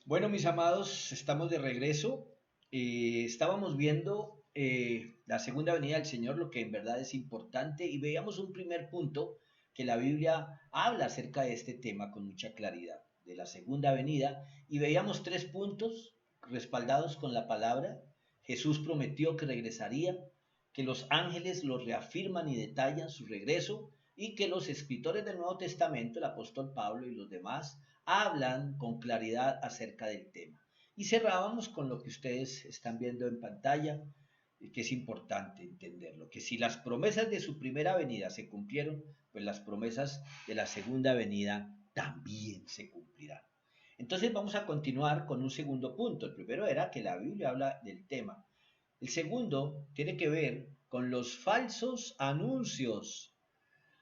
Bueno, mis amados, estamos de regreso. Estábamos viendo la segunda venida del Señor, lo que en verdad es importante, y veíamos un primer punto que la Biblia habla acerca de este tema con mucha claridad, de la segunda venida, y veíamos tres puntos respaldados con la palabra. Jesús prometió que regresaría, que los ángeles lo reafirman y detallan su regreso, y que los escritores del Nuevo Testamento, el apóstol Pablo y los demás, hablan con claridad acerca del tema. Y cerrábamos con lo que ustedes están viendo en pantalla, que es importante entenderlo, que si las promesas de su primera venida se cumplieron, pues las promesas de la segunda venida también se cumplirán. Entonces vamos a continuar con un segundo punto. El primero era que la Biblia habla del tema. El segundo tiene que ver con los falsos anuncios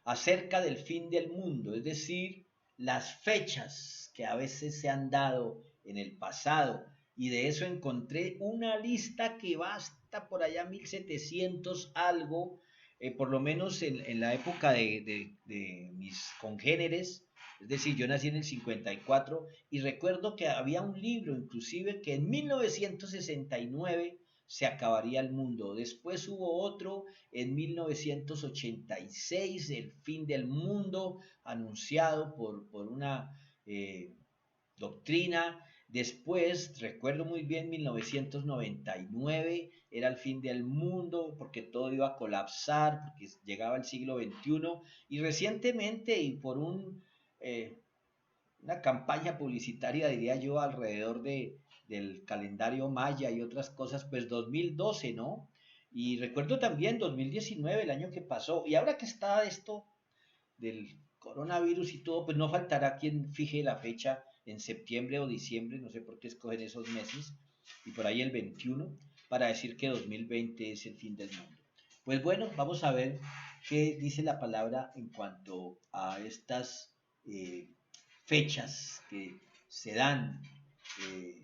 acerca del fin del mundo, es decir, las fechas que a veces se han dado en el pasado. Y de eso encontré una lista que va hasta por allá 1700 algo, por lo menos en la época de mis congéneres. Es decir, yo nací en el 54 y recuerdo que había un libro inclusive que en 1969 se acabaría el mundo. Después hubo otro en 1986, el fin del mundo anunciado por una doctrina. Después, recuerdo muy bien, 1999 era el fin del mundo porque todo iba a colapsar, porque llegaba el siglo XXI. Y recientemente, y por una campaña publicitaria, diría yo, alrededor del calendario maya y otras cosas, pues 2012, ¿no? Y recuerdo también 2019, el año que pasó, y ahora que está esto del coronavirus y todo, pues no faltará quien fije la fecha en septiembre o diciembre, no sé por qué escogen esos meses, y por ahí el 21, para decir que 2020 es el fin del mundo. Pues bueno, vamos a ver qué dice la palabra en cuanto a estas fechas que se dan. eh,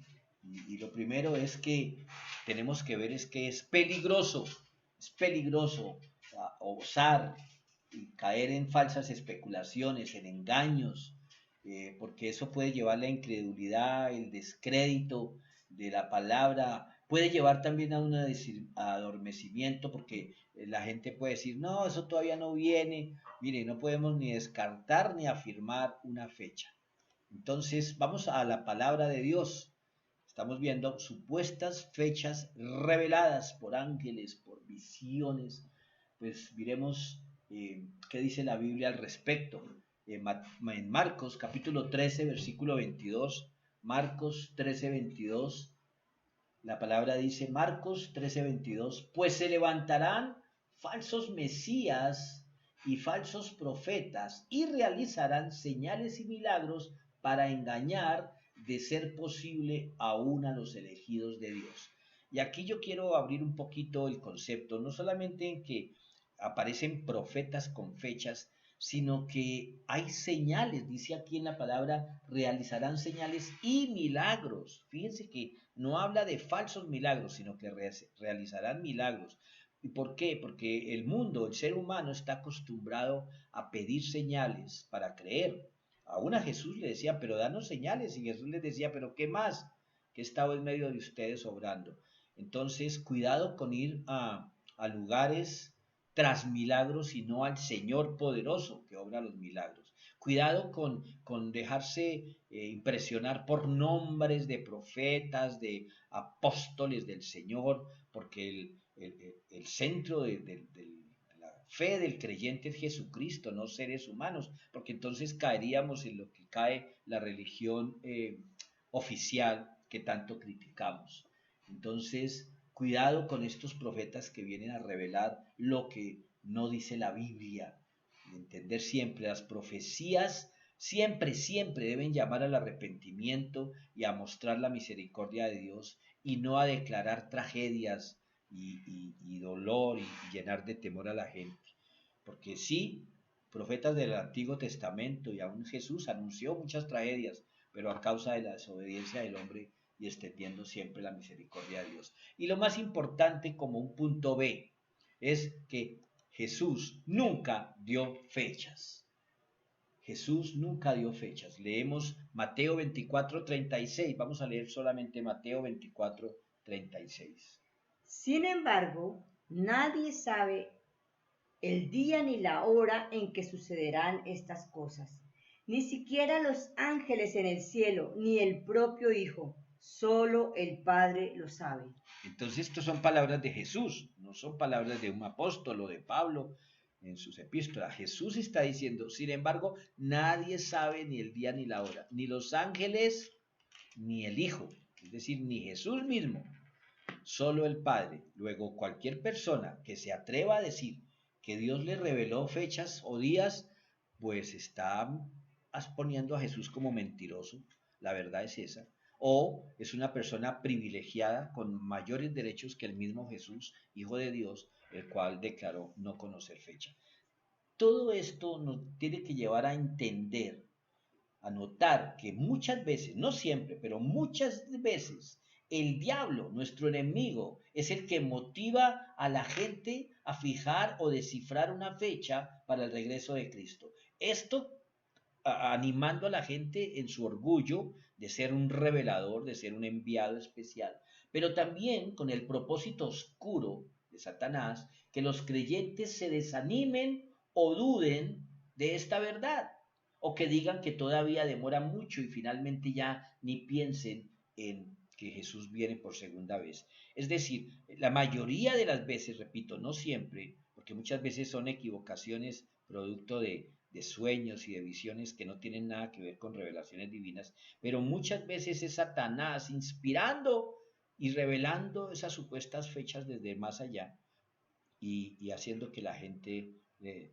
y lo primero es que tenemos que ver es que es peligroso osar y caer en falsas especulaciones, en engaños, porque eso puede llevar la incredulidad, el descrédito de la palabra, puede llevar también a un adormecimiento, porque la gente puede decir, no, eso todavía no viene. Mire, no podemos ni descartar ni afirmar una fecha. Entonces, vamos a la palabra de Dios. Estamos viendo supuestas fechas reveladas por ángeles, por visiones. Pues miremos qué dice la Biblia al respecto. En Marcos capítulo 13, versículo 22. Marcos 13, 22. La palabra dice, Marcos 13, 22, pues se levantarán falsos mesías y falsos profetas y realizarán señales y milagros para engañar, de ser posible, aún a los elegidos de Dios. Y aquí yo quiero abrir un poquito el concepto, no solamente en que aparecen profetas con fechas, sino que hay señales, dice aquí en la palabra, realizarán señales y milagros. Fíjense que no habla de falsos milagros, sino que realizarán milagros. ¿Y por qué? Porque el mundo, el ser humano, está acostumbrado a pedir señales para creer. Aún a Jesús le decía, pero danos señales. Y Jesús les decía, pero ¿qué más? Que he estado en medio de ustedes obrando. Entonces, cuidado con ir a lugares tras milagros y no al Señor poderoso que obra los milagros. Cuidado con dejarse impresionar por nombres de profetas, de apóstoles del Señor, porque el centro de la fe del creyente es Jesucristo, no seres humanos, porque entonces caeríamos en lo que cae la religión oficial que tanto criticamos. Entonces, cuidado con estos profetas que vienen a revelar lo que no dice la Biblia. Entender siempre las profecías, siempre, siempre deben llamar al arrepentimiento y a mostrar la misericordia de Dios y no a declarar tragedias y dolor y llenar de temor a la gente. Porque sí, profetas del Antiguo Testamento y aún Jesús anunció muchas tragedias, pero a causa de la desobediencia del hombre y extendiendo siempre la misericordia de Dios. Y lo más importante como un punto B es que Jesús nunca dio fechas. Jesús nunca dio fechas. Leemos Mateo 24:36. Vamos a leer solamente Mateo 24:36. Sin embargo, nadie sabe el día ni la hora en que sucederán estas cosas, ni siquiera los ángeles en el cielo, ni el propio Hijo, solo el Padre lo sabe. Entonces, estas son palabras de Jesús, no son palabras de un apóstol o de Pablo en sus epístolas. Jesús está diciendo, sin embargo, nadie sabe ni el día ni la hora, ni los ángeles, ni el Hijo, es decir, ni Jesús mismo, solo el Padre. Luego, cualquier persona que se atreva a decir que Dios le reveló fechas o días, pues está poniendo a Jesús como mentiroso. La verdad es esa. O es una persona privilegiada con mayores derechos que el mismo Jesús, Hijo de Dios, el cual declaró no conocer fecha. Todo esto nos tiene que llevar a entender, a notar que muchas veces, no siempre, pero muchas veces, el diablo, nuestro enemigo, es el que motiva a la gente a fijar o descifrar una fecha para el regreso de Cristo. Esto animando a la gente en su orgullo de ser un revelador, de ser un enviado especial, pero también con el propósito oscuro de Satanás, que los creyentes se desanimen o duden de esta verdad, o que digan que todavía demora mucho y finalmente ya ni piensen en que Jesús viene por segunda vez. Es decir, la mayoría de las veces, repito, no siempre, porque muchas veces son equivocaciones producto de sueños y de visiones que no tienen nada que ver con revelaciones divinas, pero muchas veces es Satanás inspirando y revelando esas supuestas fechas desde más allá y haciendo que la gente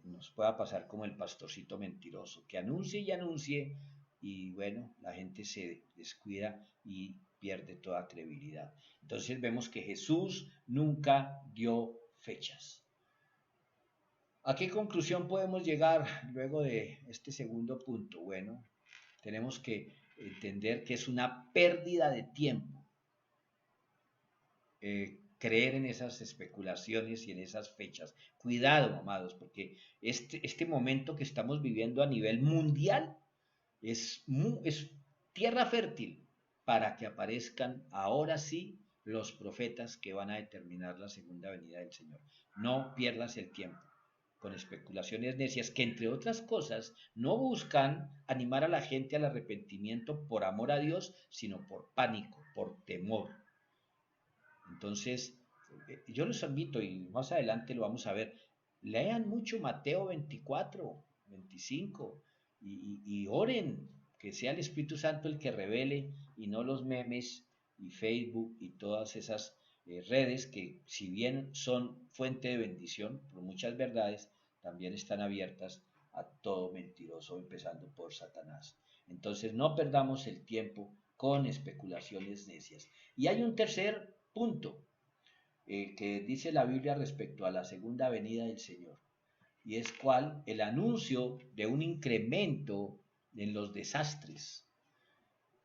nos pueda pasar como el pastorcito mentiroso, que anuncie y anuncie y bueno, la gente se descuida y pierde toda credibilidad. Entonces vemos que Jesús nunca dio fechas. ¿A qué conclusión podemos llegar luego de este segundo punto? Bueno, tenemos que entender que es una pérdida de tiempo creer en esas especulaciones y en esas fechas. Cuidado, amados, porque este momento que estamos viviendo a nivel mundial es tierra fértil para que aparezcan ahora sí los profetas que van a determinar la segunda venida del Señor. No pierdas el tiempo con especulaciones necias que, entre otras cosas, no buscan animar a la gente al arrepentimiento por amor a Dios, sino por pánico, por temor. Entonces, yo los invito, y más adelante lo vamos a ver, lean mucho Mateo 24, 25, y oren, que sea el Espíritu Santo el que revele, y no los memes y Facebook y todas esas redes que, si bien son fuente de bendición por muchas verdades, también están abiertas a todo mentiroso, empezando por Satanás. Entonces, no perdamos el tiempo con especulaciones necias. Y hay un tercer punto que dice la Biblia respecto a la segunda venida del Señor, y es cuál el anuncio de un incremento en los desastres.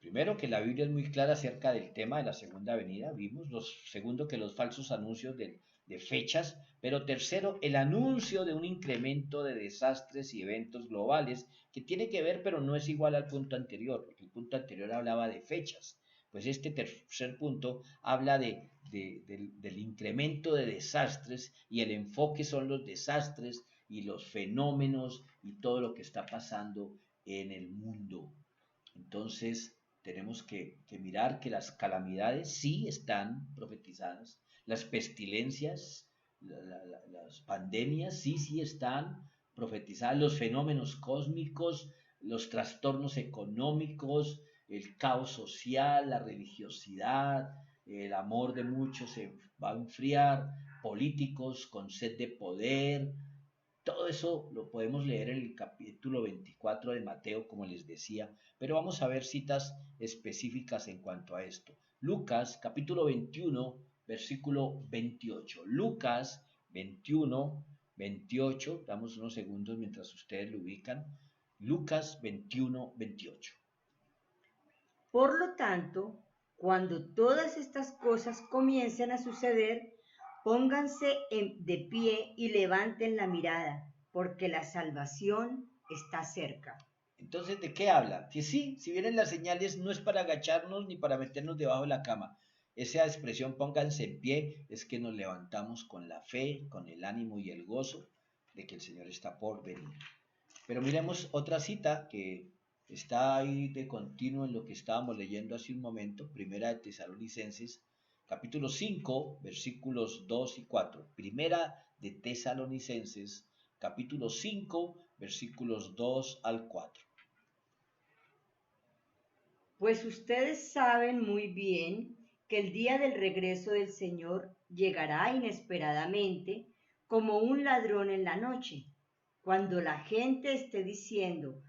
Primero, que la Biblia es muy clara acerca del tema de la segunda venida, vimos. Segundo, que los falsos anuncios de fechas. Pero tercero, el anuncio de un incremento de desastres y eventos globales que tiene que ver, pero no es igual al punto anterior, porque el punto anterior hablaba de fechas. Pues este tercer punto habla del incremento de desastres, y el enfoque son los desastres y los fenómenos y todo lo que está pasando en el mundo. Entonces, tenemos que mirar que las calamidades sí están profetizadas, las pestilencias, las pandemias sí están profetizadas, los fenómenos cósmicos, los trastornos económicos, el caos social, la religiosidad, el amor de muchos se va a enfriar, políticos con sed de poder. Todo eso lo podemos leer en el capítulo 24 de Mateo, como les decía, pero vamos a ver citas específicas en cuanto a esto. Lucas, capítulo 21, versículo 28. Lucas 21, 28. Damos unos segundos mientras ustedes lo ubican. Lucas 21, 28. Por lo tanto, cuando todas estas cosas comiencen a suceder, pónganse de pie y levanten la mirada, porque la salvación está cerca. Entonces, ¿de qué habla? Que sí, si vienen las señales, no es para agacharnos ni para meternos debajo de la cama. Esa expresión pónganse en pie es que nos levantamos con la fe, con el ánimo y el gozo de que el Señor está por venir. Pero miremos otra cita que está ahí de continuo en lo que estábamos leyendo hace un momento, Primera de Tesalonicenses, capítulo 5, versículos 2 y 4. Primera de Tesalonicenses, capítulo 5, versículos 2 al 4. Pues ustedes saben muy bien que el día del regreso del Señor llegará inesperadamente como un ladrón en la noche, cuando la gente esté diciendo,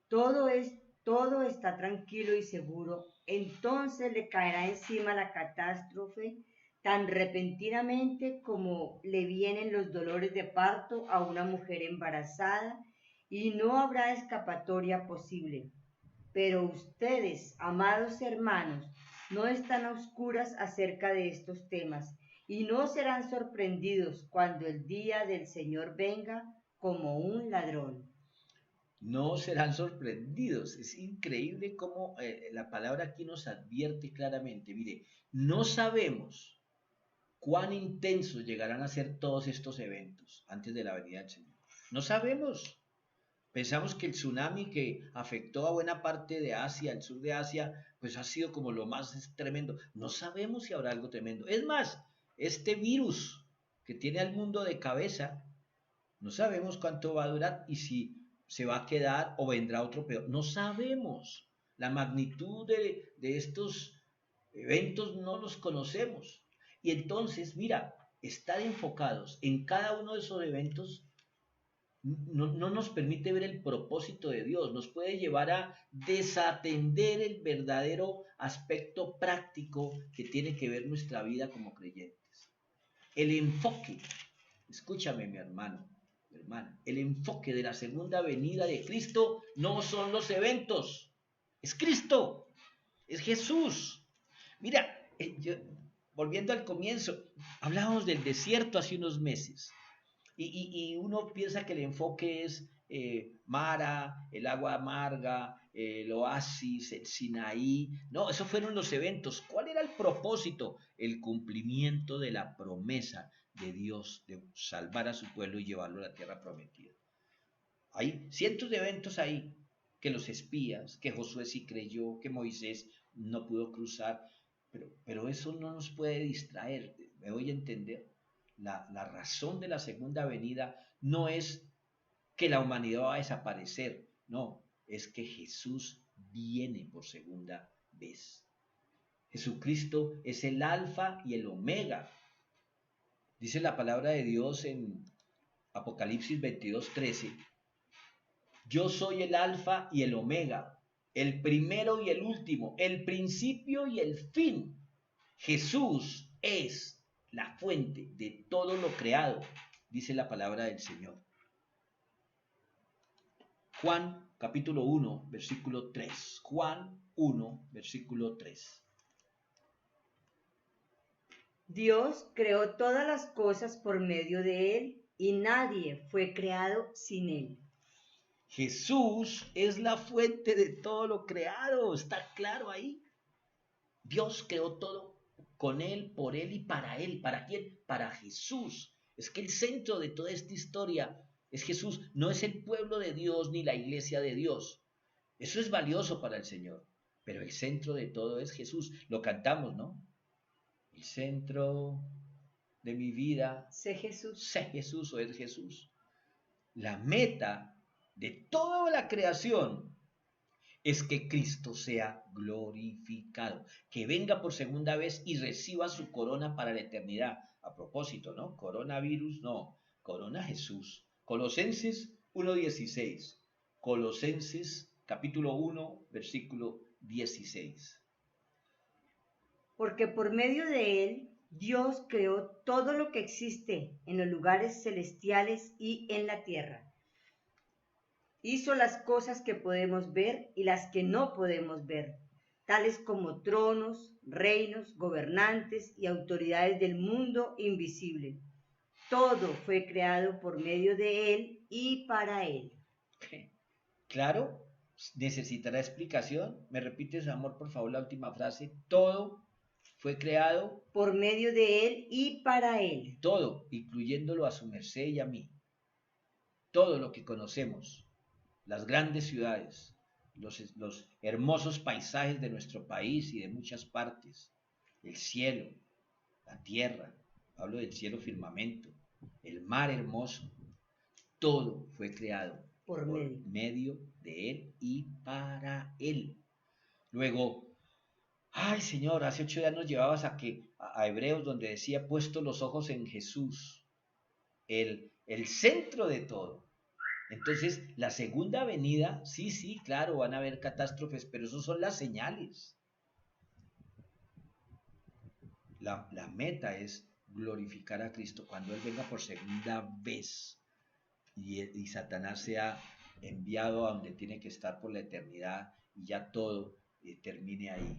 todo es, todo está tranquilo y seguro, entonces le caerá encima la catástrofe tan repentinamente como le vienen los dolores de parto a una mujer embarazada y no habrá escapatoria posible. Pero ustedes, amados hermanos, no están a oscuras acerca de estos temas y no serán sorprendidos cuando el día del Señor venga como un ladrón. No serán sorprendidos. Es increíble cómo la palabra aquí nos advierte claramente. Mire, no sabemos cuán intensos llegarán a ser todos estos eventos antes de la venida del Señor. No sabemos. Pensamos que el tsunami que afectó a buena parte de Asia, el sur de Asia, pues ha sido como lo más tremendo. No sabemos si habrá algo tremendo. Es más, este virus que tiene al mundo de cabeza, no sabemos cuánto va a durar y si se va a quedar o vendrá otro peor. No sabemos. La magnitud de estos eventos no los conocemos. Y entonces, mira, estar enfocados en cada uno de esos eventos no nos permite ver el propósito de Dios, nos puede llevar a desatender el verdadero aspecto práctico que tiene que ver nuestra vida como creyentes. El enfoque, escúchame mi hermano, mi hermana, el enfoque de la segunda venida de Cristo no son los eventos, es Cristo, es Jesús. Mira, volviendo al comienzo, hablábamos del desierto hace unos meses. Y uno piensa que el enfoque es Mara, el agua amarga, el oasis, el Sinaí. No, esos fueron los eventos. ¿Cuál era el propósito? El cumplimiento de la promesa de Dios de salvar a su pueblo y llevarlo a la tierra prometida. Hay cientos de eventos ahí, que los espías, que Josué sí creyó, que Moisés no pudo cruzar, pero eso no nos puede distraer. ¿Me voy a entender? La razón de la segunda venida no es que la humanidad va a desaparecer, no, es que Jesús viene por segunda vez. Jesucristo es el alfa y el omega. Dice la palabra de Dios en Apocalipsis 22:13. Yo soy el alfa y el omega, el primero y el último, el principio y el fin. Jesús es la fuente de todo lo creado, dice la palabra del Señor. Juan capítulo 1, versículo 3. Juan 1, versículo 3. Dios creó todas las cosas por medio de Él y nadie fue creado sin Él. Jesús es la fuente de todo lo creado, está claro ahí. Dios creó todo con Él, por Él y para Él. ¿Para quién? Para Jesús. Es que el centro de toda esta historia es Jesús, no es el pueblo de Dios ni la iglesia de Dios. Eso es valioso para el Señor, pero el centro de todo es Jesús. Lo cantamos, ¿no? El centro de mi vida, sé Jesús o es Jesús. La meta de toda la creación es que Cristo sea glorificado, que venga por segunda vez y reciba su corona para la eternidad. A propósito, ¿no? Coronavirus, no, corona Jesús. Colosenses 1:16. Colosenses capítulo 1, versículo 16. Porque por medio de Él Dios creó todo lo que existe en los lugares celestiales y en la tierra. Hizo las cosas que podemos ver y las que no podemos ver, tales como tronos, reinos, gobernantes y autoridades del mundo invisible. Todo fue creado por medio de Él y para Él. Claro, necesitará explicación. ¿Me repites, amor, por favor, la última frase? Todo fue creado, por medio de Él y para Él. todo, incluyéndolo a su merced y a mí. Todo lo que conocemos, las grandes ciudades, los hermosos paisajes de nuestro país y de muchas partes, el cielo, la tierra, hablo del cielo firmamento, el mar hermoso, todo fue creado Por por medio. medio de Él y para Él. Luego, ay Señor, hace 8 días nos llevabas a Hebreos donde decía, puesto los ojos en Jesús, el centro de todo. Entonces, la segunda venida, sí, sí, claro, van a haber catástrofes, pero eso son las señales. La meta es glorificar a Cristo cuando Él venga por segunda vez y Satanás sea enviado a donde tiene que estar por la eternidad y ya todo termine ahí.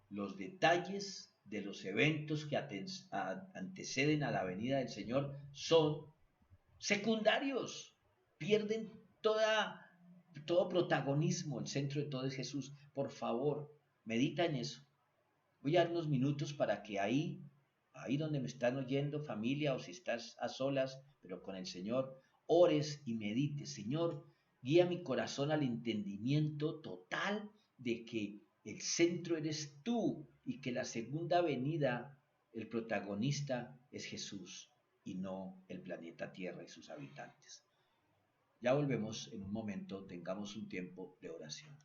Los detalles de los eventos que anteceden a la venida del Señor son secundarios, pierden todo protagonismo, el centro de todo es Jesús. Por favor, medita en eso. Voy a dar unos minutos para que ahí donde me están oyendo, familia, o si estás a solas, pero con el Señor, ores y medites. Señor, guía mi corazón al entendimiento total de que el centro eres tú y que la segunda venida, el protagonista es Jesús y no el planeta Tierra y sus habitantes. Ya volvemos en un momento, tengamos un tiempo de oración.